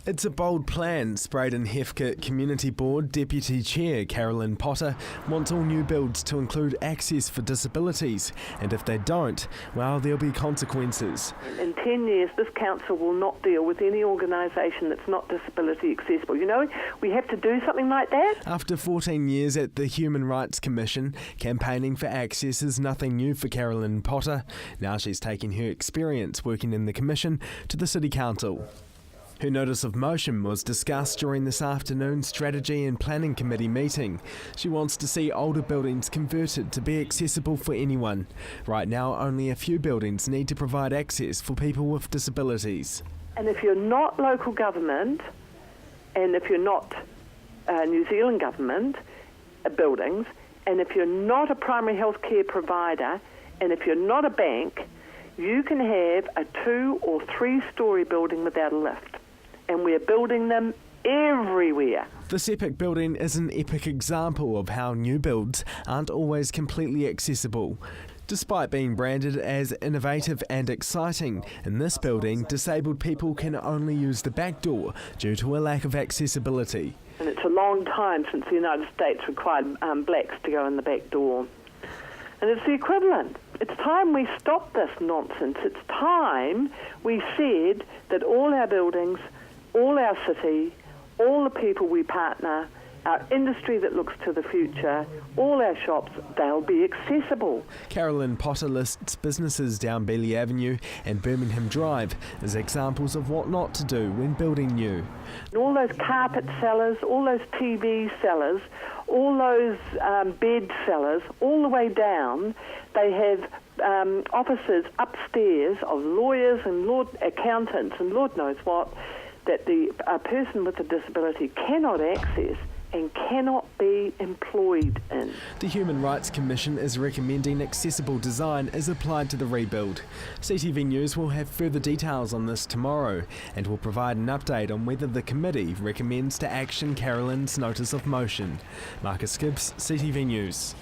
It's a bold plan. Spraydon Heathcote Community Board Deputy Chair Carolyn Potter wants all new builds to include access for disabilities, and if they don't, well, there'll be consequences. In 10 years, this council will not deal with any organisation that's not disability accessible. You know, we have to do something like that. After 14 years at the Human Rights Commission, campaigning for access is nothing new for Carolyn Potter. Now she's taking her experience working in the Commission to the City Council. Her notice of motion was discussed during this afternoon's Strategy and Planning Committee meeting. She wants to see older buildings converted to be accessible for anyone. Right now, only a few buildings need to provide access for people with disabilities. And if you're not local government, and if you're not New Zealand government buildings, and if you're not a primary health care provider, and if you're not a bank, you can have a 2 or 3 story building without a lift. And we're building them everywhere. This epic building is an epic example of how new builds aren't always completely accessible. Despite being branded as innovative and exciting, in this building, disabled people can only use the back door due to a lack of accessibility. And it's a long time since the United States required blacks to go in the back door. And it's the equivalent. It's time we stop this nonsense. It's time we said that all our buildings, all our city, all the people we partner, our industry that looks to the future, all our shops, they'll be accessible. Carolyn Potter lists businesses down Beeley Avenue and Birmingham Drive as examples of what not to do when building new. And all those carpet sellers, all those TV sellers, all those bed sellers, all the way down, they have offices upstairs of lawyers and accountants and Lord knows what, that a person with a disability cannot access and cannot be employed in. The Human Rights Commission is recommending accessible design is applied to the rebuild. CTV News will have further details on this tomorrow and will provide an update on whether the committee recommends to action Carolyn's notice of motion. Marcus Gibbs, CTV News.